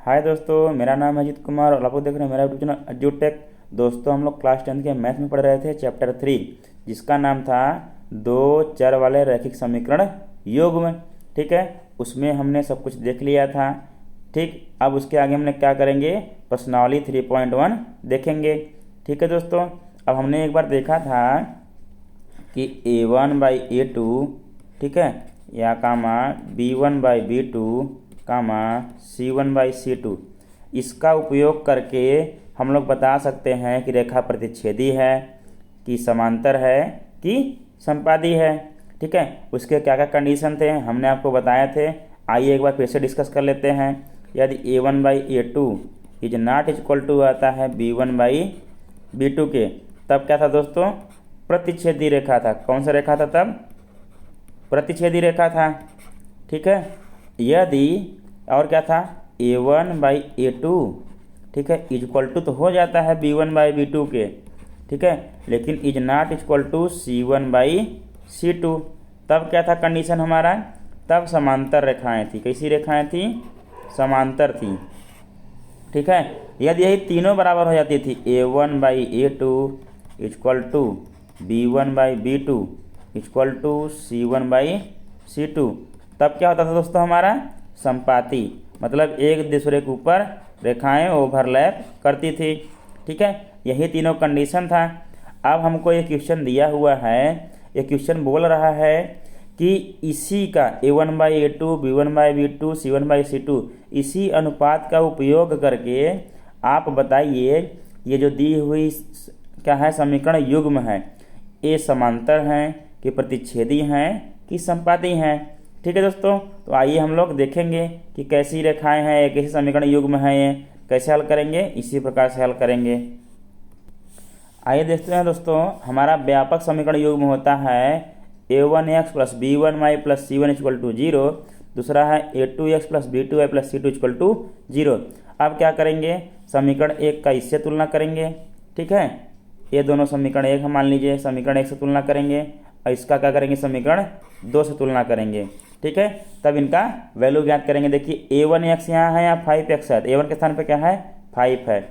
हाय दोस्तों, मेरा नाम है अजीत कुमार और आप लोग देख रहे हैं मेरा यूट्यूब चैनल अजूटेक। दोस्तों, हम लोग क्लास 10 के मैथ में पढ़ रहे थे चैप्टर 3, जिसका नाम था दो चर वाले रैखिक समीकरण युग्म। ठीक है, उसमें हमने सब कुछ देख लिया था। ठीक, अब उसके आगे हमने क्या करेंगे, प्रश्नावली 3.1 देखेंगे। ठीक है दोस्तों, अब हमने एक बार देखा था कि a1/a2, ठीक है, या कामा b1/b2 कामा c1/c2, इसका उपयोग करके हम लोग बता सकते हैं कि रेखा प्रतिच्छेदी है, कि समांतर है, कि संपादी है। ठीक है, उसके क्या क्या कंडीशन थे हमने आपको बताए थे। आइए एक बार फिर से डिस्कस कर लेते हैं। यदि a1/a2 is not equal to आता है b1/b2 के, तब क्या था दोस्तों, प्रतिच्छेदी रेखा था। कौन सा रेखा था तब, प्रतिच्छेदी रेखा था। ठीक है, यदि और क्या था a1/a2, ठीक है, इक्वल टू तो हो जाता है b1/b2 के, ठीक है, लेकिन is not equal to c1/c2, तब क्या था कंडीशन हमारा, तब समांतर रेखाएं थी। कैसी रेखाएं थी, समांतर थी। ठीक है, यदि यही तीनों बराबर हो जाती थी a1/a2 equal to b1/b2 equal to c1/c2, तब क्या होता था दोस्तों हमारा, संपाती, मतलब एक दूसरे के ऊपर रेखाएं ओवरलैप करती थी। ठीक है, यही तीनों कंडीशन था। अब हमको ये क्वेश्चन दिया हुआ है, ये क्वेश्चन बोल रहा है कि इसी का a1/a2 b1/b2 c1/c2 इसी अनुपात का उपयोग करके आप बताइए ये जो दी हुई क्या है, समीकरण युग्म है, ये समांतर हैं कि प्रतिच्छेदी हैं कि संपाती हैं। ठीक है दोस्तों, तो आइए हम लोग देखेंगे कि कैसी रेखाएं हैं, कैसे समीकरण युग्म हैं, ये कैसे हल करेंगे, इसी प्रकार से हल करेंगे। आइए देखते हैं दोस्तों, हमारा व्यापक समीकरण युग्म होता है a1x plus b1y plus c1 equal to 0, दूसरा है a2x plus b2y plus c2 equal to 0। अब क्या करेंगे, समीकरण एक का इससे तुलना करेंगे। ठीक है, ये दोनों समीकरण एक हम मान लीजिए, समीकरण एक से तुलना करेंगे और इसका क्या करेंगे, समीकरण दो से तुलना करेंगे। ठीक है, तब इनका वैल्यू ज्ञात करेंगे। देखिए a1x यहाँ है, यहाँ 5x है, a1 के स्थान पे क्या है, 5 है,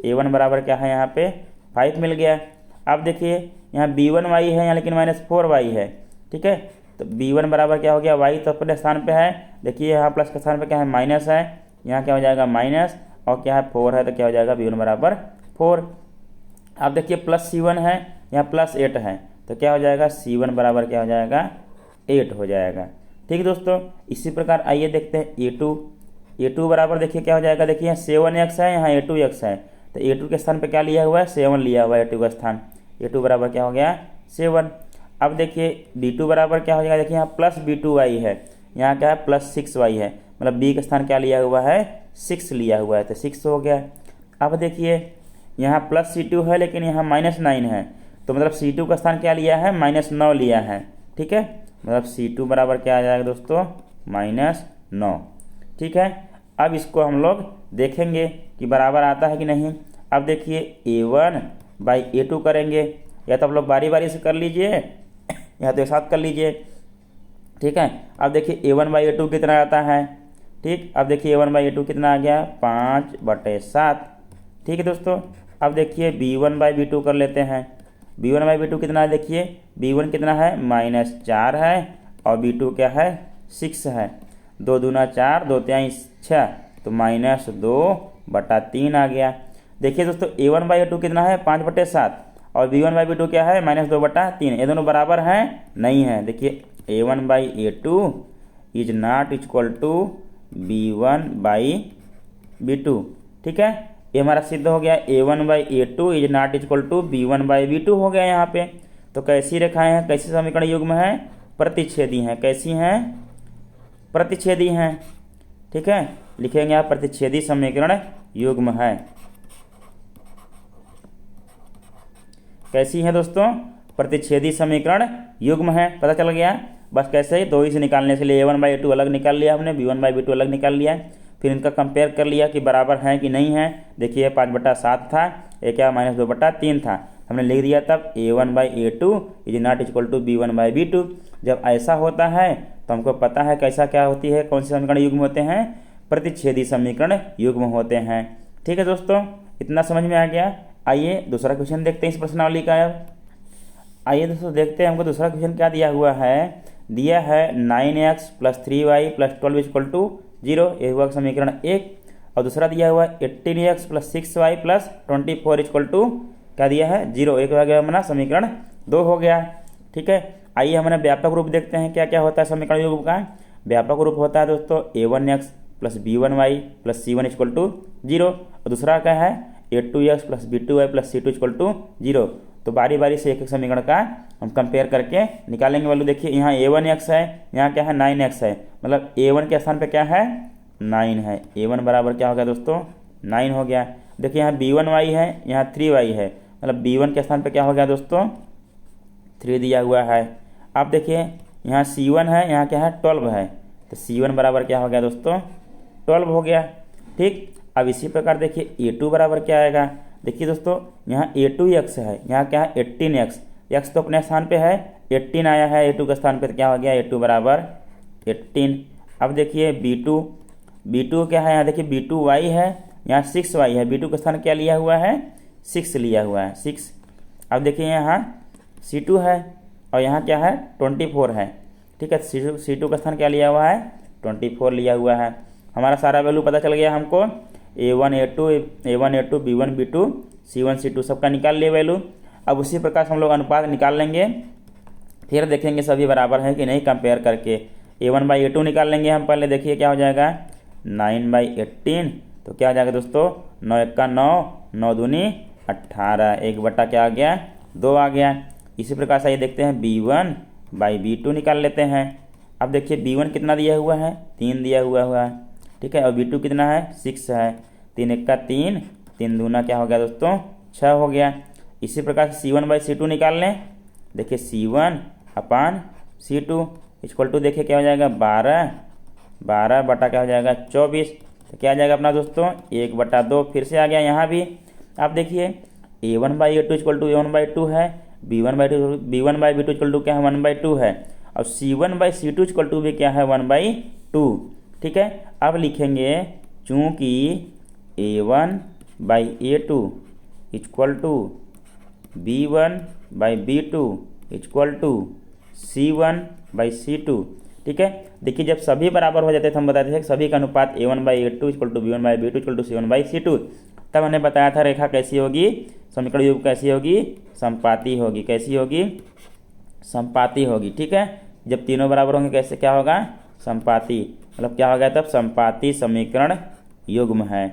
a1 बराबर क्या है, यहाँ पे 5 मिल गया। अब देखिए यहाँ b1y है यहाँ, लेकिन -4y है। ठीक है, तो b1 बराबर क्या हो गया, y तो अपने स्थान पे है, देखिए यहाँ प्लस के स्थान पे क्या है, माइनस है, यहाँ क्या हो जाएगा माइनस, और क्या है 4 है, तो क्या हो जाएगा b1 बराबर 4। अब देखिए प्लस c1 है, यहाँ +8 है, तो क्या हो जाएगा, c1 बराबर क्या हो जाएगा, 8 हो जाएगा। ठीक है दोस्तों, इसी प्रकार आइए देखते हैं a2 बराबर देखिए क्या हो जाएगा, देखिए यहाँ 7x है, यहाँ a2x है, तो a2 के स्थान पे क्या लिया हुआ है, 7 लिया हुआ है a2 का स्थान, a2 बराबर क्या हो गया, 7। अब देखिए b2 बराबर क्या हो जाएगा, देखिए यहाँ प्लस b2y है, यहाँ क्या है +6y है, मतलब b का स्थान क्या लिया हुआ है, 6 लिया हुआ है, तो 6 हो गया। अब देखिए यहाँ प्लस c2 है, लेकिन यहाँ -9 है, तो मतलब c2 का स्थान क्या लिया है, -9 लिया है। ठीक है, मतलब c2 बराबर क्या आ जाएगा दोस्तों, -9। ठीक है, अब इसको हम लोग देखेंगे कि बराबर आता है कि नहीं। अब देखिए a1/a2 करेंगे, या तो आप लोग बारी बारी से कर लीजिए या तो एक साथ कर लीजिए। ठीक है, अब देखिए a1/a2 कितना आता है। ठीक, अब देखिए a1/a2 कितना आ गया, 5/7। ठीक है दोस्तों, अब देखिए b1/b2 कर लेते हैं। b1/b2 कितना है, देखिए b1 कितना है, -4 है, और b2 क्या है, 6 है, 2 दूना 4, 2 तिहाई 6, तो -2/3 आ गया। देखिए दोस्तों a1/a2 कितना है, 5/7, और b1/b2 क्या है, -2/3, ये दोनों बराबर हैं, नहीं है। देखिए a1/a2 is not equal to b1/b2। ठीक है, ये हमारा सिद्ध हो गया, a1/a2 is not equal to b1/b2 हो गया यहाँ पे। तो कैसी रेखाएं हैं, कैसी समीकरण युग्म है, प्रतिच्छेदी हैं। कैसी हैं, प्रतिच्छेदी हैं। ठीक है, लिखेंगे आप प्रतिच्छेदी समीकरण युग्म है। कैसी है दोस्तों, प्रतिच्छेदी समीकरण युग्म है, पता चल गया। बस कैसे ही, दो ही से निकालने के लिए a1/a2 अलग निकाल लिया हमने, b1/b2 अलग निकाल लिया, फिर इनका कंपेयर कर लिया कि बराबर हैं कि नहीं है। देखिए 5/7 था, ये क्या -2/3 था, हमने लिख दिया तब a1/a2 is not equal to b1/b2। जब ऐसा होता है तो हमको पता है कैसा क्या होती है, कौन से समीकरण युग्म होते हैं, प्रतिच्छेदी समीकरण युग्म होते हैं। ठीक है दोस्तों, इतना समझ में आ गया। आइए दूसरा क्वेश्चन देखते हैं इस प्रश्नावली का। अब आइए दोस्तों देखते हैं हमको दूसरा क्वेश्चन क्या दिया हुआ है। दिया है 9x + 3y + 12 = 0, ये हुआ समीकरण 1। और दूसरा दिया हुआ है 18x + 6y + 24 = क्या दिया है 0, एक हो गया हमारा समीकरण 2 हो गया। ठीक है, आइए हमने व्यापक रूप देखते हैं क्या क्या होता है समीकरण युग्म का। व्यापक रूप होता है दोस्तों a1x + b1y + c1 = 0, और दूसरा क्या है a2x + b2y + c2 = 0। तो बारी बारी से एक एक समीकरण का हम कंपेयर करके निकालेंगे वैल्यू। देखिए यहाँ a1x है, यहाँ क्या है 9x है, मतलब a1 के स्थान पे क्या है 9 है। a1 बराबर क्या हो गया दोस्तों 9 हो गया। देखिए यहाँ b1y है, यहाँ 3y है, मतलब b1 के स्थान पे क्या हो गया दोस्तों 3 दिया हुआ है। अब देखिए यहाँ c1 है, यहाँ क्या है 12 है, तो c1 बराबर क्या हो गया दोस्तों 12 हो गया। ठीक, अब इसी प्रकार देखिए a2 बराबर क्या आएगा। देखिए दोस्तों यहाँ a2x है, यहाँ क्या है 18x, x तो अपने स्थान पे है, 18 आया है a2 के स्थान पे, तो क्या हो गया a2 बराबर 18। अब देखिए b2 क्या है, यहाँ देखिए b2y है, यहाँ 6y है, b2 का स्थान क्या लिया हुआ है 6 लिया हुआ है 6। अब देखिए यहाँ c2 है, और यहाँ क्या है 24 है। ठीक है, c2 का स्थान क्या लिया हुआ है 24 लिया हुआ है। हमारा सारा वैल्यू पता चल गया हमको, a1 a2 b1 b2 c1 c2 सबका निकाल लिए वैल्यू। अब उसी प्रकार से हम लोग अनुपात निकाल लेंगे, फिर देखेंगे सभी बराबर हैं कि नहीं कंपेयर करके। a1/a2 निकाल लेंगे हम पहले। देखिए क्या हो जाएगा 9/18, तो क्या हो जाएगा दोस्तों 9 × 1 = 9, 9 दूनी 18, 1 क्या आ गया 2 आ गया। इसी प्रकार से ये देखते हैं b1/b2 निकाल लेते हैं। अब देखिए b1 कितना दिया हुआ है 3 दिया हुआ है। ठीक है, और b2 कितना है 6 है, 3 × 1 = 3, 3 दूना क्या हो गया दोस्तों 6 हो गया। इसी प्रकार से c1/c2 निकाल लें। देखिए c1/c2 = देखिए क्या हो जाएगा 12 बटा क्या हो जाएगा 24, तो क्या आ जाएगा अपना दोस्तों 1/2 फिर से आ गया यहाँ भी। आप देखिए a1/a2 = a1/2 है, b1/b2 = क्या है 1/2 है, और c1/c2 = भी क्या है 1/2। ठीक है, अब लिखेंगे चूँकि a1/a2 = b1/b2 = c1/c2। ठीक है, देखिए जब सभी बराबर हो जाते थे हम बताते थे कि सभी का अनुपात a1/a2 = b1/b2 = c1/c2, तब हमने बताया था रेखा कैसी होगी समीकरण युग्म कैसी होगी संपाती होगी। कैसी होगी संपाती होगी। ठीक है, जब तीनों बराबर होंगे कैसे क्या होगा संपाती, मतलब क्या हो गया तब संपाती समीकरण युग्म है।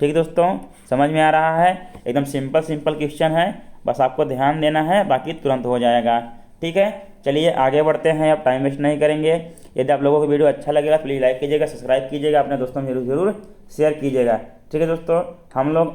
ठीक दोस्तों, समझ में आ रहा है, एकदम सिंपल क्वेश्चन है, बस आपको ध्यान देना है, बाकी तुरंत हो जाएगा। ठीक है, चलिए आगे बढ़ते हैं, अब टाइम वेस्ट नहीं करेंगे। यदि आप लोगों को वीडियो अच्छा लगेगा प्लीज़ लाइक कीजिएगा, सब्सक्राइब कीजिएगा, अपने दोस्तों में जरूर शेयर कीजिएगा। ठीक है दोस्तों, हम लोग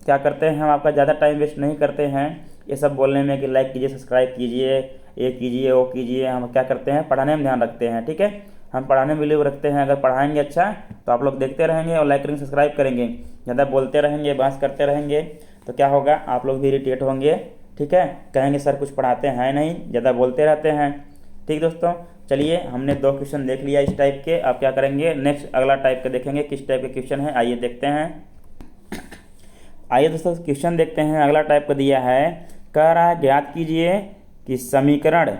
क्या करते हैं, हम आपका ज़्यादा टाइम वेस्ट नहीं करते हैं ये सब बोलने में कि लाइक कीजिए, सब्सक्राइब कीजिए, ये कीजिए वो कीजिए। हम क्या करते हैं पढ़ाने में ध्यान रखते हैं। ठीक है, हम पढ़ाने में बिलीव रखते हैं, अगर पढ़ाएंगे अच्छा तो आप लोग देखते रहेंगे और लाइक करेंगे सब्सक्राइब करेंगे। ज़्यादा बोलते रहेंगे बहस करते रहेंगे तो क्या होगा आप लोग भी इरिटेट होंगे। ठीक है, कहेंगे सर कुछ पढ़ाते हैं नहीं, ज़्यादा बोलते रहते हैं। ठीक दोस्तों, चलिए हमने 2 क्वेश्चन देख लिया इस टाइप के, अब क्या करेंगे नेक्स्ट अगला टाइप का देखेंगे किस टाइप के क्वेश्चन है, आइए देखते हैं। आइए दोस्तों क्वेश्चन देखते हैं, अगला टाइप का दिया है, कह रहा है ज्ञात कीजिए कि समीकरण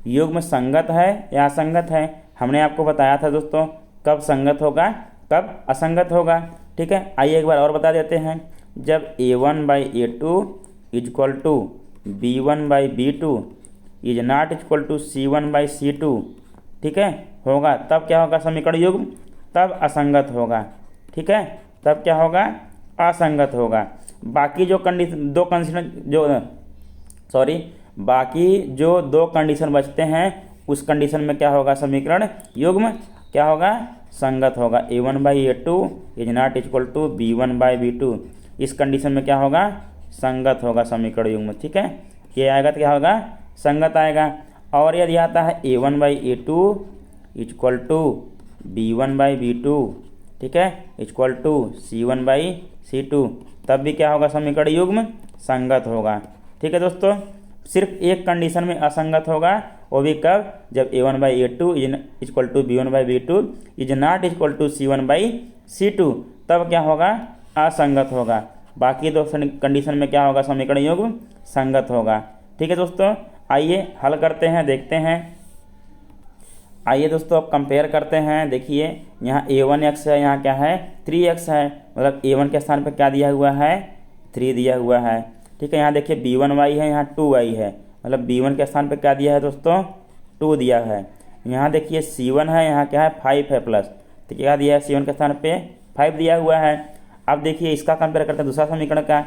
युग्म संगत है या असंगत है। हमने आपको बताया था दोस्तों कब संगत होगा कब असंगत होगा। ठीक है, आइए एक बार और बता देते हैं, जब a1/a2 = b1/b2 is not equal to c1/c2 ठीक है होगा, तब क्या होगा समीकरण युग्म, तब असंगत होगा। ठीक है, तब क्या होगा असंगत होगा। बाकी जो दो कंडीशन बचते हैं उस कंडीशन में क्या होगा समीकरण युग्म क्या होगा संगत होगा। a1/a2 is not equal to b1/b2, इस कंडीशन में क्या होगा संगत होगा समीकरण युग्म। ठीक है, ये आएगा तो क्या होगा संगत आएगा। और यदि आता है a1/a2 इक्वल टू b1/b2 ठीक है इक्वल टू c1/c2, तब भी क्या होगा समीकरण युग्म संगत होगा। ठीक है दोस्तों, सिर्फ एक कंडीशन में असंगत होगा वो भी कब, जब A1/A2 equal to B1/B2 is not equal to C1/C2, तब क्या होगा, असंगत होगा। बाकी दो कंडीशन में क्या होगा, समीकरण युग्म संगत होगा। ठीक है दोस्तों, आइए हल करते हैं, देखते हैं। आइए दोस्तों अब कंपेयर करते हैं। देखिए यहाँ A1x है, यहाँ क्या है 3x है, मतलब A1 के स्थान पर क्या दिया हुआ है 3 दिया हुआ है। ठीक है, यहाँ देखिए B1y है, यहाँ 2y है, मतलब B1 के स्थान पर क्या दिया है दोस्तों 2 दिया है। यहाँ देखिए C1 है, यहाँ क्या है 5 है प्लस, तो क्या दिया है C1 के स्थान पे 5 दिया हुआ है। अब देखिए इसका कंपेयर करते हैं दूसरा समीकरण का।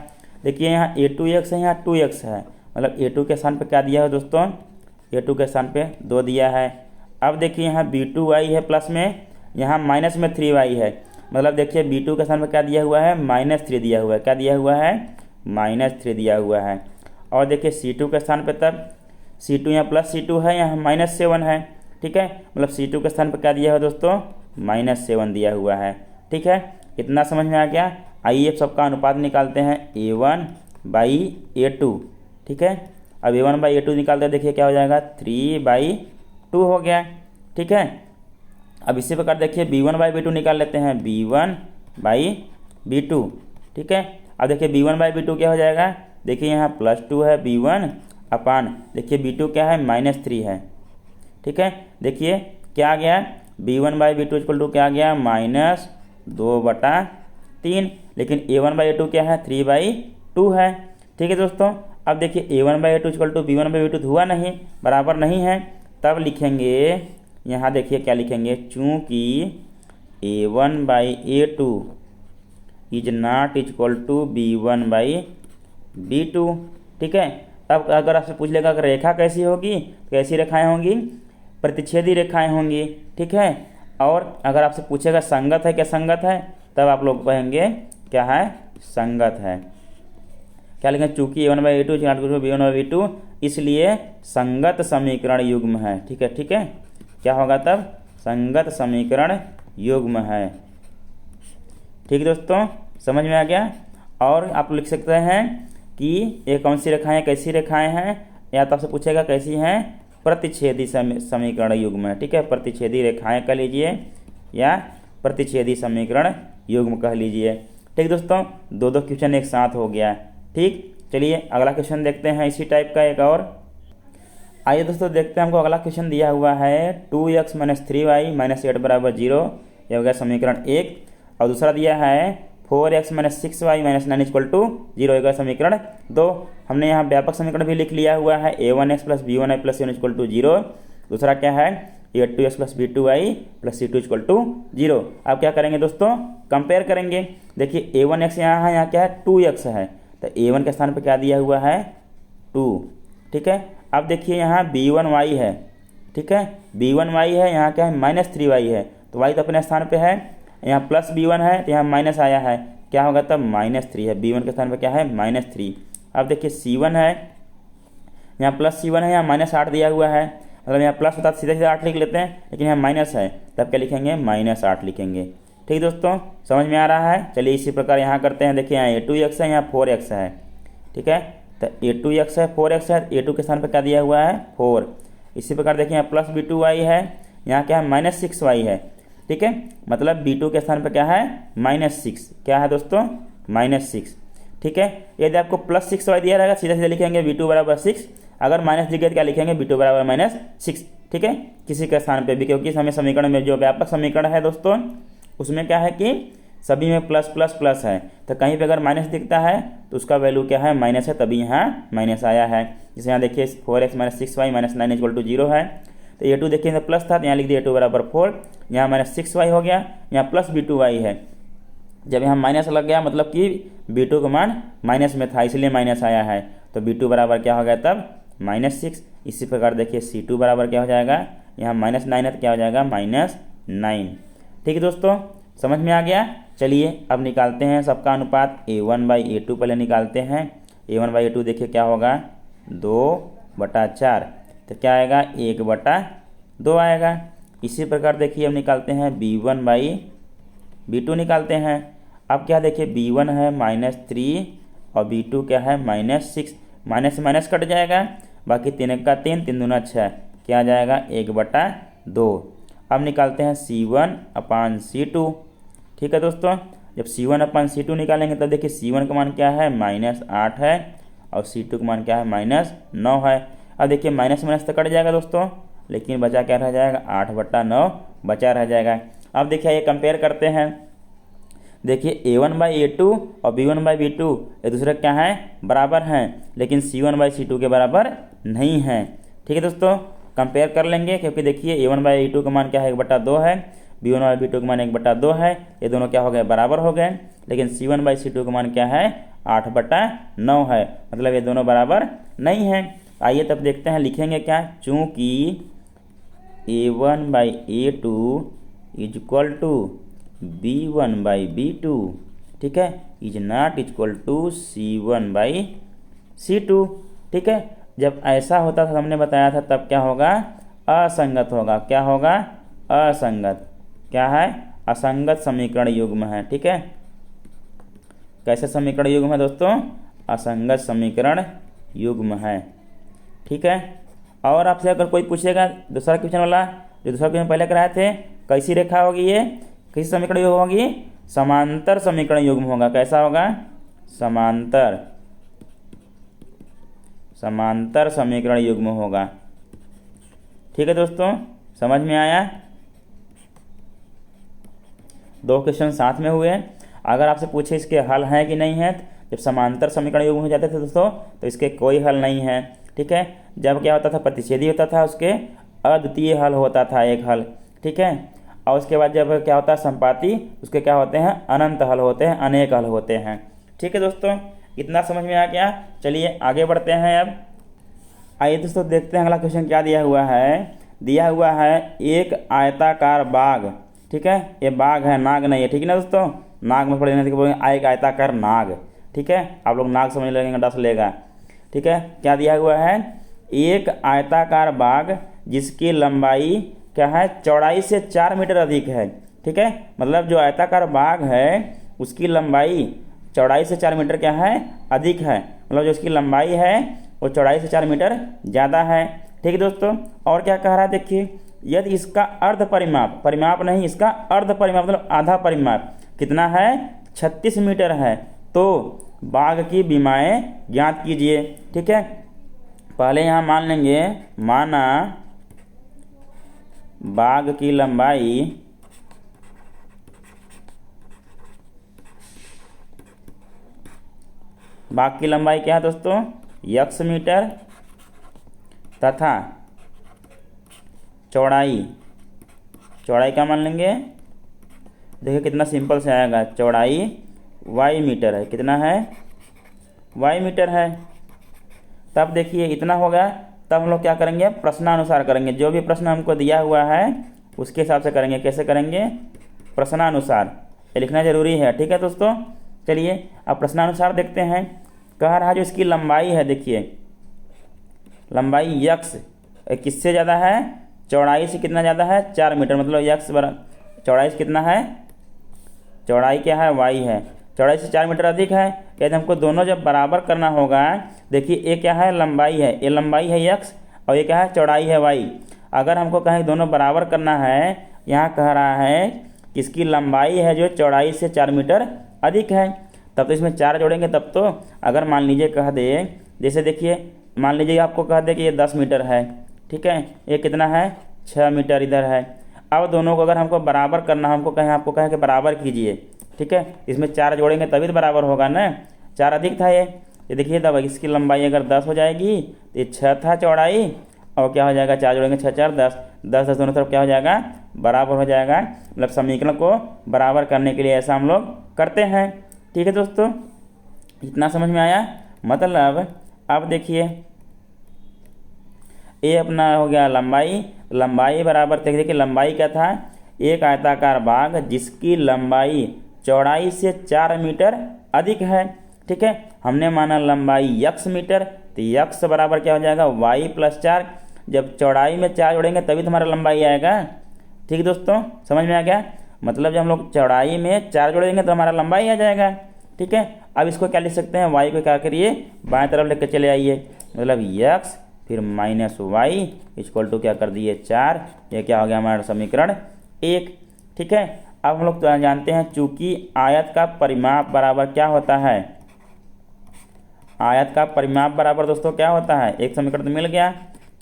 देखिए यहाँ A2x है, यहाँ 2x है, मतलब A2 के स्थान पे क्या दिया है दोस्तों, A2 के स्थान पे 2 दिया है। अब देखिए यहाँ B2y है प्लस में, यहाँ माइनस में 3y है, मतलब देखिए B2 के स्थान पे क्या दिया हुआ है -3 दिया हुआ है, क्या दिया हुआ है -3 दिया हुआ है। और देखिए C2 के स्थान पे तब C2 यहाँ प्लस C2 है, यहाँ -7 है। ठीक है, मतलब C2 के स्थान पर क्या दिया है दोस्तों -7 दिया हुआ है। ठीक है, इतना समझ में आ गया। आइए सबका अनुपात निकालते हैं A1/A2। ठीक है, अब A1/A2 निकालते हैं, देखिए क्या हो जाएगा 3/2 हो गया। ठीक है, अब इसी प्रकार देखिए B1/B2 निकाल लेते हैं, B1/B2। ठीक है, अब देखिए B1/B2 क्या हो जाएगा, देखिए यहाँ +2 है B1 अपान, देखिए B2 क्या है -3 है। ठीक है, देखिए क्या आ गया B1/B2 इक्वल टू क्या आ गया -2/3, लेकिन A1/A2 क्या है 3/2 है। ठीक है दोस्तों, अब देखिए A1/A2 इक्वल टू B1/B2 हुआ नहीं, बराबर नहीं है, तब लिखेंगे यहाँ देखिए क्या लिखेंगे, चूँकि A1/A2 is not equal to B1/B2। ठीक है, अब अगर आपसे पूछ लेगा कि रेखा कैसी होगी, कैसी रेखाएं होंगी, प्रतिच्छेदी रेखाएं होंगी। ठीक है, और अगर आपसे पूछेगा संगत है क्या संगत है, तब आप लोग कहेंगे क्या है संगत है। क्या लिखेंगे, चूंकि A1/A2 is not equal to B1/B2 इसलिए संगत समीकरण युग्म है। ठीक है, ठीक है, क्या होगा तब संगत समीकरण युग्म है। ठीक है दोस्तों, समझ में आ गया। और आप लिख सकते हैं कि ये कौन सी रेखाएं कैसी रेखाएं हैं, या तो आपसे पूछेगा कैसी हैं प्रतिच्छेदी समीकरण युग्म है। ठीक है, प्रतिच्छेदी रेखाएं कह लीजिए या प्रतिच्छेदी समीकरण युग्म कह लीजिए। ठीक दोस्तों, दो क्वेश्चन एक साथ हो गया। ठीक, चलिए अगला क्वेश्चन देखते हैं इसी टाइप का एक और। आइए दोस्तों देखते हैं, हमको अगला क्वेश्चन दिया हुआ है 2x - 3y - 8 = 0, यह हो गया समीकरण 1। और दूसरा दिया है 4x - 6y - 9 = 0, होगा समीकरण 2। हमने यहाँ व्यापक समीकरण भी लिख लिया हुआ है, A1x + B1y + C1 = 0। दूसरा क्या है A2x + B2y + C2 = 0। अब क्या करेंगे दोस्तों, कंपेयर करेंगे। देखिए A1x यहाँ है, यहाँ क्या है 2x है, तो A1 के स्थान पर क्या दिया हुआ है 2। ठीक है, अब देखिए यहाँ B1y है। ठीक है, B1y है, यहाँ क्या है -3y है, तो y तो अपने स्थान पे है, यहाँ प्लस B1 है तो यहाँ माइनस आया है, क्या होगा तब -3 है, B1 के स्थान पे क्या है -3। अब देखिए C1 है, यहाँ प्लस C1 है, यहाँ -8 दिया हुआ है, मतलब यहाँ प्लस होता सीधे सीधे 8 लिख लेते हैं, लेकिन यहाँ माइनस है, तब क्या लिखेंगे -8 लिखेंगे। ठीक दोस्तों, समझ में आ रहा है। चलिए इसी प्रकार यहाँ करते हैं। देखिए यहाँ A2x है, यहाँ 4x है। ठीक है, तो A2x है 4x है, A2 के स्थान पर क्या दिया हुआ है 4। इसी प्रकार देखिए यहाँ प्लस B2y है, यहाँ क्या है -6y है। ठीक है, मतलब B2 के स्थान पर क्या है -6, क्या है दोस्तों -6। ठीक है, यदि आपको +6y दिया रहेगा सीधे सीधे लिखेंगे B2 = 6, अगर माइनस दिखे तो क्या लिखेंगे B2 = -6। ठीक है, किसी के स्थान पे भी, क्योंकि हमें समीकरण में जो व्यापक समीकरण है दोस्तों उसमें क्या है कि सभी में प्लस प्लस प्लस है, तो कहीं पे अगर माइनस दिखता है तो उसका वैल्यू क्या है माइनस है, तभी यहाँ माइनस आया है। जैसे यहाँ देखिए 4x - 6y - 9 = 0 है, तो A2 देखिए तो प्लस था तो यहाँ लिख दिया A2 = 4, यहाँ -6y हो गया, यहाँ प्लस B2y है। जब यहाँ माइनस लग गया मतलब कि B2 का मान माइनस में था इसलिए माइनस आया है, तो B2 बराबर क्या हो गया तब -6। इसी प्रकार देखिए C2 बराबर क्या हो जाएगा, यहाँ -9 है तो क्या हो जाएगा -9। ठीक है दोस्तों, समझ में आ गया। चलिए अब निकालते हैं सबका अनुपात A1/A2 पहले निकालते हैं। A1/A2 देखिए क्या होगा 2/4, तो क्या आएगा 1/2 आएगा। इसी प्रकार देखिए अब निकालते हैं B1/B2 निकालते हैं। अब क्या देखिए B1 है -3 और B2 क्या है -6, माइनस से माइनस कट जाएगा, बाकी 3 का 3, 3 दूना 6, क्या आ जाएगा 1/2। अब निकालते हैं C1/C2। ठीक है दोस्तों, जब C1/C2 निकालेंगे तब देखिए C1 का मान क्या है -8 है और C2 का मान क्या है -9 है। अब देखिए माइनस माइनस तो कट जाएगा दोस्तों, लेकिन बचा क्या रह जाएगा 8/9 बचा रह जाएगा। अब देखिए ये कंपेयर करते हैं, देखिए A1/A2 और B1/B2 एक दूसरे क्या हैं बराबर हैं, लेकिन C1/C2 के बराबर नहीं है। ठीक है दोस्तों, कंपेयर कर लेंगे क्योंकि देखिए A1/A2 का मान क्या है 1/2 है, B1/B2 का मान 1/2 है, ये दोनों क्या हो गए बराबर हो गए। लेकिन C1/C2 का मान क्या है 8/9 है, मतलब ये दोनों बराबर नहीं है। आइए तब देखते हैं लिखेंगे क्या, चूँकि A1/A2 is equal to B1/B2, ठीक है, is not equal to C1/C2। ठीक है, जब ऐसा होता था हमने बताया था तब क्या होगा असंगत होगा। क्या होगा असंगत, क्या है असंगत समीकरण युग्म है। ठीक है, कैसे समीकरण युग्म है दोस्तों, असंगत समीकरण युग्म है। ठीक है, और आपसे अगर कोई पूछेगा दूसरा क्वेश्चन वाला, जो दूसरा क्वेश्चन पहले कराए थे, कैसी रेखा होगी ये, कैसी समीकरण युग्म होगी, समांतर समीकरण युग्म होगा। कैसा होगा समांतर समीकरण युग्म होगा। ठीक है दोस्तों, समझ में आया। दो क्वेश्चन साथ में हुए। अगर आपसे पूछे इसके हल हैं कि नहीं है, जब समांतर समीकरण युग्म हो जाते थे दोस्तों तो इसके कोई हल नहीं है। ठीक है, जब क्या होता था प्रतिच्छेदी होता था उसके अद्वितीय हल होता था एक हल। ठीक है, और उसके बाद जब क्या होता है संपाती, उसके क्या होते हैं अनंत हल होते हैं, अनेक हल होते हैं। ठीक है दोस्तों, इतना समझ में आ गया। चलिए आगे बढ़ते हैं। अब आइए दोस्तों देखते हैं अगला क्वेश्चन क्या दिया हुआ है। दिया हुआ है एक आयताकार बाग। ठीक है, ये बाग है, नाग नहीं है। ठीक है ना दोस्तों, नाग में पढ़ने के बोलेंगे एक आयताकार नाग। ठीक है, आप लोग नाग समझ लगेंगे, डस लेगा। ठीक है, क्या दिया हुआ है, एक आयताकार बाग जिसकी लंबाई क्या है चौड़ाई से 4 मीटर अधिक है। ठीक है, मतलब जो आयताकार बाग है उसकी लंबाई चौड़ाई से 4 मीटर क्या है अधिक है, मतलब जो उसकी लंबाई है वो चौड़ाई से 4 मीटर ज़्यादा है। ठीक है दोस्तों, और क्या कह रहा है देखिए, यदि इसका अर्ध परिमाप, परिमाप नहीं इसका अर्ध परिमाप मतलब आधा परिमाप कितना है 36 मीटर है, तो बाग की विमाएँ ज्ञात कीजिए। ठीक है, पहले यहाँ मान लेंगे, माना बाग की लंबाई क्या है दोस्तों x मीटर तथा चौड़ाई क्या मान लेंगे, देखिए कितना सिंपल से आएगा, चौड़ाई y मीटर है, कितना है y मीटर है। तब देखिए इतना होगा, तब हम लोग क्या करेंगे प्रश्नानुसार करेंगे, जो भी प्रश्न हमको दिया हुआ है उसके हिसाब से करेंगे। कैसे करेंगे, प्रश्नानुसार, ये लिखना जरूरी है। ठीक है दोस्तों, चलिए अब प्रश्नानुसार देखते हैं। कह रहा जो इसकी लंबाई है, देखिए लंबाई x किससे ज़्यादा है, चौड़ाई से कितना ज़्यादा है 4 मीटर, मतलब x चौड़ाई से कितना है, चौड़ाई क्या है y है, चौड़ाई से 4 मीटर अधिक है। कहते हमको दोनों जब बराबर करना होगा, देखिए ये क्या है लंबाई है, ये लंबाई है x और ये क्या है चौड़ाई है y। अगर हमको कहें दोनों बराबर करना है, यहाँ कह रहा है कि इसकी लंबाई है जो चौड़ाई से 4 मीटर अधिक है, तब तो इसमें 4 जोड़ेंगे तब तो। अगर मान लीजिए कह दे, जैसे देखिए मान लीजिए आपको कह दे कि ये 10 मीटर है। ठीक है, ये कितना है 6 मीटर इधर है। अब दोनों को अगर हमको बराबर करना, हमको कहें आपको कहें कि बराबर कीजिए। ठीक है, इसमें 4 जोड़ेंगे तभी तो बराबर होगा ना, 4 अधिक था ये देखिए, तब इसकी लंबाई अगर 10 हो जाएगी तो ये 6 था चौड़ाई, और क्या हो जाएगा 4 जोड़ेंगे 6 4 10 10 10 दोनों तरफ क्या हो जाएगा बराबर हो जाएगा। मतलब समीकरण को बराबर करने के लिए ऐसा हम लोग करते हैं। ठीक है दोस्तों, इतना समझ में आया। मतलब अब देखिए ये अपना हो गया लंबाई बराबर, देखिए लंबाई क्या था, एक आयताकार बाग जिसकी लंबाई चौड़ाई से 4 मीटर अधिक है। ठीक है, हमने माना लंबाई x मीटर, तो x बराबर क्या हो जाएगा y + 4। जब चौड़ाई में 4 जोड़ेंगे तभी तो हमारा लंबाई आएगा। ठीक है दोस्तों, समझ में आ गया। मतलब जब हम लोग चौड़ाई में 4 जोड़ेंगे तो हमारा लंबाई आ जाएगा। ठीक है, अब इसको क्या लिख सकते हैं, y को क्या करिए बाएं तरफ लेकर चले आइए, मतलब x फिर माइनस वाई इक्वल टू क्या कर दिए 4। ये क्या हो गया हमारा समीकरण 1। ठीक है, अब हम लोग जानते हैं चूंकि आयत का परिमाप बराबर क्या होता है, आयत का परिमाप बराबर दोस्तों क्या होता है, एक समीकरण तो मिल गया।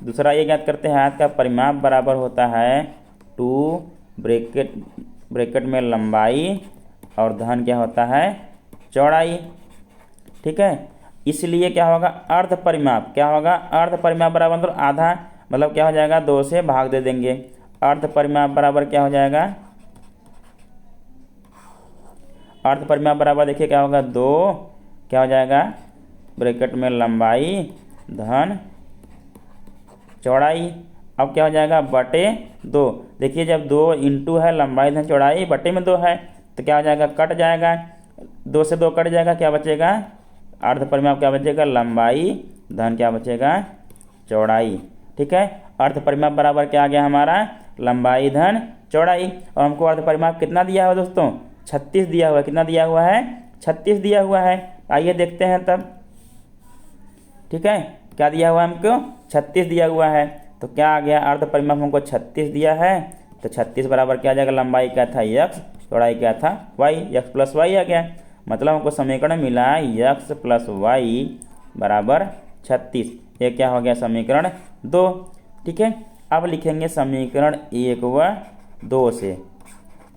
दूसरा ये ज्ञात करते हैं आयत का परिमाप बराबर होता है 2 ब्रैकेट में लंबाई और धन क्या होता है चौड़ाई। ठीक है, इसलिए क्या होगा अर्ध परिमाप, क्या होगा अर्ध परिमाप बराबर मतलब आधा, मतलब क्या हो जाएगा 2 से भाग दे देंगे। अर्ध परिमाप बराबर क्या हो जाएगा, अर्ध परिमाप बराबर देखिए क्या होगा 2 क्या हो जाएगा ब्रैकेट में लंबाई धन चौड़ाई। अब क्या हो जाएगा बटे 2। देखिए जब 2 इंटू है लंबाई धन चौड़ाई बटे में 2 है तो क्या हो जाएगा कट जाएगा, 2 से 2 कट जाएगा, क्या बचेगा अर्ध परिमाप क्या बचेगा लंबाई धन क्या बचेगा चौड़ाई। ठीक है, अर्ध परिमाप बराबर क्या आ गया हमारा लंबाई धन चौड़ाई। और हमको अर्ध परिमाप कितना दिया हुआ दोस्तों 36 दिया हुआ है, कितना दिया हुआ है 36 दिया हुआ है। आइए देखते हैं तब। ठीक है, क्या दिया हुआ है हमको 36 दिया हुआ है, तो क्या आ गया अर्ध परिमाप हमको 36 दिया है, तो 36 बराबर क्या आ जाएगा लंबाई क्या था x चौड़ाई क्या था y, x प्लस वाई आ गया। मतलब हमको समीकरण मिला x प्लस वाई बराबर 36। ये क्या हो गया समीकरण 2। ठीक है, अब लिखेंगे समीकरण 1 व 2 से।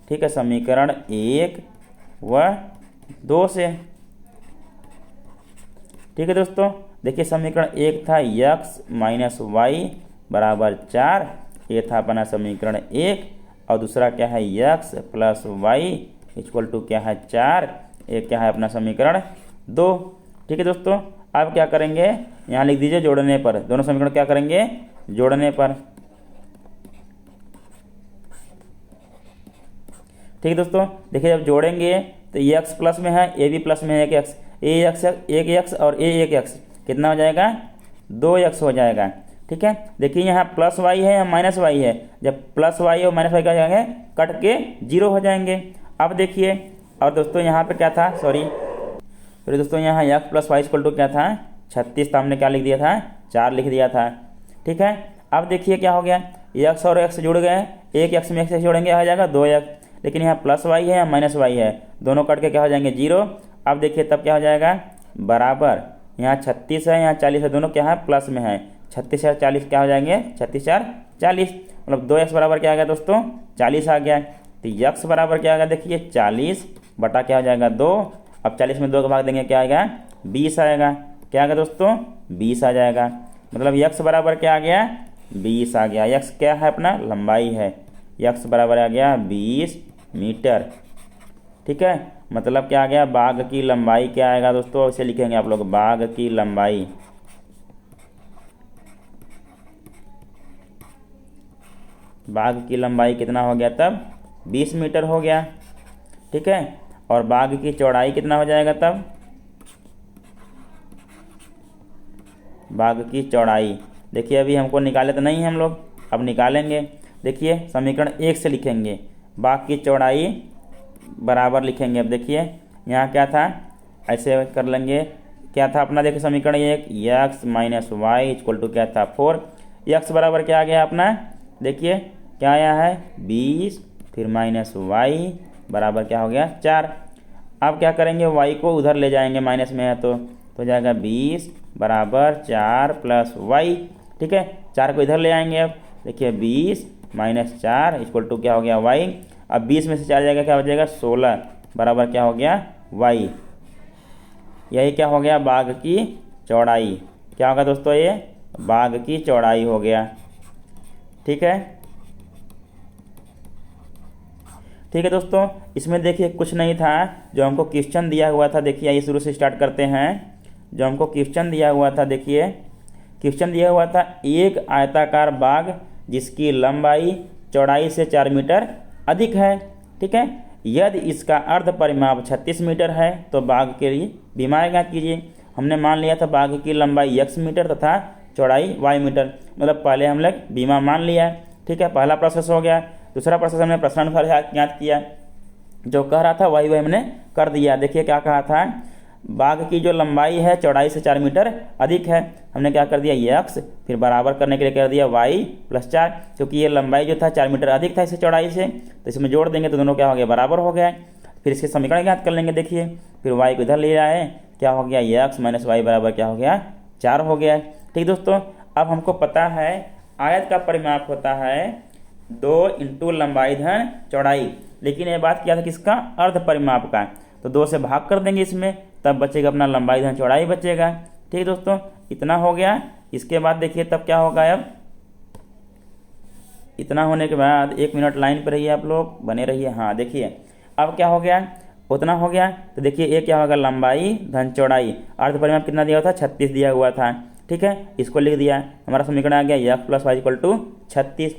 ठीक है, समीकरण 1 व 2 से। ठीक है दोस्तों, देखिए समीकरण 1 था x माइनस वाई बराबर 4, ये था अपना समीकरण 1। और दूसरा क्या है x plus y equal to क्या है 4, ये क्या है अपना समीकरण 2। ठीक है दोस्तों, अब क्या करेंगे यहाँ लिख दीजिए जोड़ने पर, दोनों समीकरण क्या करेंगे जोड़ने पर। ठीक है दोस्तों, देखिए जब जोड़ेंगे तो ये x प्लस में है ये भी प्लस में है, एक x और एक x कितना हो जाएगा 2x हो जाएगा। ठीक है, देखिए यहाँ प्लस वाई है या माइनस वाई है, जब प्लस वाई और माइनस वाई क्या हो जाएंगे कट के 0 हो जाएंगे। अब देखिए और दोस्तों यहाँ पे क्या था फिर दोस्तों यहाँ x plus y equal to क्या था 36 था, हमने क्या लिख दिया था 4 लिख दिया था। ठीक है, अब देखिए क्या हो गया x और x जुड़ गए, एक x में x जोड़ेंगे आ जाएगा 2x, लेकिन यहाँ प्लस वाई है या माइनस वाई है दोनों कट के क्या हो जाएंगे 0। अब देखिए तब क्या हो जाएगा बराबर यहाँ 36 है यहाँ 40 है, दोनों क्या है प्लस में है, 36 और 40 क्या हो जाएंगे 36 और 40, मतलब 2x बराबर क्या आ गया दोस्तों 40 आ गया। तो x बराबर क्या आ गया देखिए 40 बटा क्या हो जाएगा 2। अब 40 में 2 का भाग देंगे क्या आएगा 20 आएगा, क्या आएगा दोस्तों 20 आ जाएगा। मतलब x बराबर क्या आ गया 20 आ गया। x क्या है अपना लंबाई है, x बराबर आ गया 20 मीटर। ठीक है, मतलब क्या आ गया बाघ की लंबाई क्या आएगा दोस्तों, इसे लिखेंगे आप लोग बाघ की लंबाई। बाघ की लंबाई कितना हो गया तब 20 मीटर हो गया। ठीक है, और बाघ की चौड़ाई कितना हो जाएगा तब, बाघ की चौड़ाई देखिए अभी हमको निकाले तो नहीं हम लोग, अब निकालेंगे। देखिए समीकरण 1 से लिखेंगे बाघ की चौड़ाई बराबर लिखेंगे। अब देखिए यहाँ क्या था ऐसे कर लेंगे, क्या था अपना देखिए समीकरण 1 x minus y equal to क्या था 4, x बराबर क्या आ गया अपना देखिए क्या आया है 20 फिर माइनस वाई बराबर क्या हो गया 4। अब क्या करेंगे y को उधर ले जाएंगे माइनस में है तो हो जाएगा 20 बराबर 4 प्लस वाई। ठीक है, 4 को इधर ले आएंगे। अब देखिए 20 माइनस 4 इक्वल टू क्या हो गया y। अब 20 में से 4 जाएगा क्या हो जाएगा 16 बराबर क्या हो गया y। यही क्या हो गया बाघ की चौड़ाई, क्या होगा दोस्तों ये बाघ की चौड़ाई हो गया। ठीक है, ठीक है दोस्तों, इसमें देखिए कुछ नहीं था जो हमको क्वेश्चन दिया हुआ था। देखिए आइए शुरू से स्टार्ट करते हैं। जो हमको क्वेश्चन दिया हुआ था, देखिए क्वेश्चन दिया हुआ था एक आयताकार बाघ जिसकी लंबाई चौड़ाई से 4 मीटर अधिक है। ठीक है, यदि इसका अर्ध परिमाप 36 मीटर है तो बाघ के लिए बीमा ज्ञात कीजिए। हमने मान लिया था बाघ की लंबाई x मीटर तथा चौड़ाई y मीटर, मतलब पहले हम लोग बीमा मान लिया। ठीक है, पहला प्रोसेस हो गया। दूसरा प्रोसेस हमने प्रश्नानुसार ज्ञात किया, जो कह रहा था वही हमने कर दिया। देखिए क्या कहा था बाघ की जो लंबाई है चौड़ाई से 4 मीटर अधिक है। हमने क्या कर दिया, यक्स फिर बराबर करने के लिए कर दिया वाई प्लस 4, क्योंकि ये लंबाई जो था 4 मीटर अधिक था इससे चौड़ाई से, तो इसमें जोड़ देंगे तो दोनों क्या हो गया, बराबर हो गया। फिर इसके समीकरण ज्ञात कर लेंगे। देखिए फिर वाई को इधर ले आए, क्या हो गया, यक्स माइनस वाई बराबर क्या हो गया, 4 हो गया। ठीक दोस्तों, अब हमको पता है आयत का परिमाप होता है 2 इंटू लंबाई धन चौड़ाई, लेकिन ये बात किया था किसका, अर्ध परिमाप का, तो 2 से भाग कर देंगे इसमें, तब बचेगा अपना लंबाई धन चौड़ाई बचेगा। ठीक दोस्तों, इतना हो गया। इसके बाद देखिए तब क्या होगा, अब इतना होने के बाद 1 मिनट लाइन पर रहिए, आप लोग बने रहिए। हाँ देखिए अब क्या हो गया, उतना हो गया, तो देखिए ये क्या होगा, लंबाई धन चौड़ाई, अर्ध परिमाप कितना दिया हुआ था, 36 दिया हुआ था। ठीक है, इसको लिख दिया, हमारा समीकरण आ गया x plus y equal to 36।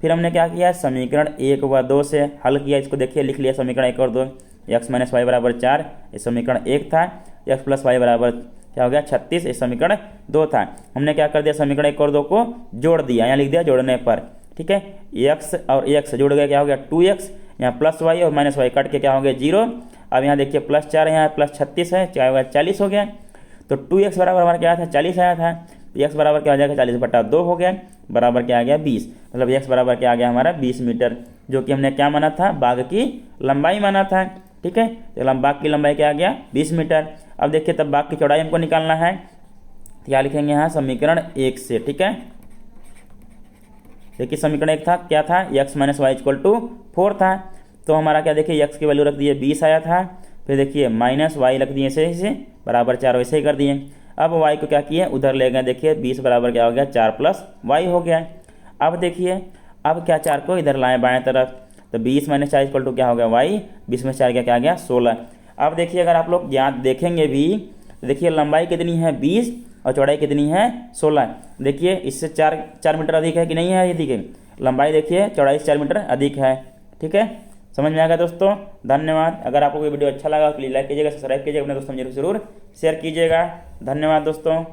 फिर हमने क्या किया, समीकरण 1 व 2 से हल किया, इसको देखिए लिख लिया समीकरण 1 और 2, एक्स माइनस वाई बराबर 4 ये समीकरण 1 था, एक्स प्लस वाई बराबर क्या हो गया 36 ये समीकरण 2 था। हमने क्या कर दिया, समीकरण 1 और 2 को जोड़ दिया, यहाँ लिख दिया जोड़ने पर। ठीक है, एक्स और एक्स जुड़ गया, क्या हो गया 2x, यहाँ प्लस वाई और माइनस वाई कट के क्या हो गया 0। अब यहाँ देखिए प्लस 4 है, यहाँ प्लस 36 है, क्या होगा 40 हो गया। तो 2x बराबर हमारा क्या था 40 आया था, तो x बराबर क्या हो जाएगा 40/2 हो गया, बराबर क्या आ गया 20, मतलब x बराबर क्या आ गया हमारा 20 मीटर, जो कि हमने क्या माना था, बाघ की लंबाई माना था। ठीक है, तो बाघ की लंबाई क्या आ गया 20 मीटर। अब देखिए तब बाघ की चौड़ाई हमको निकालना है, क्या लिखेंगे यहाँ समीकरण 1 से। ठीक है, देखिए समीकरण 1 था क्या था, x minus y equal to 4 था, तो हमारा क्या देखिए x की वैल्यू रख दिए 20 आया था, फिर देखिए माइनस वाई रख दिए ऐसे बराबर 4 वैसे ही कर दिए। अब y को क्या किए, उधर ले गए, देखिए 20 बराबर क्या हो गया 4 प्लस वाई हो गया। अब देखिए अब क्या 4 को इधर लाएं बाएं तरफ, तो 20 माइनस 4 इक्वल टू क्या हो गया y, 20 में 4 क्या आ गया 16। अब देखिए अगर आप लोग यहाँ देखेंगे भी, तो देखिए लंबाई कितनी है 20 और चौड़ाई कितनी है 16। देखिए इससे 4 मीटर अधिक है कि नहीं है, ये देखिए लंबाई देखिए चौड़ाई से 4 मीटर अधिक है। ठीक है, समझ में आ गया दोस्तों, धन्यवाद। अगर आपको ये वीडियो अच्छा लगा तो प्लीज़ लाइक कीजिएगा, सब्सक्राइब कीजिएगा, अपने दोस्तों जरूर शेयर कीजिएगा। धन्यवाद दोस्तों।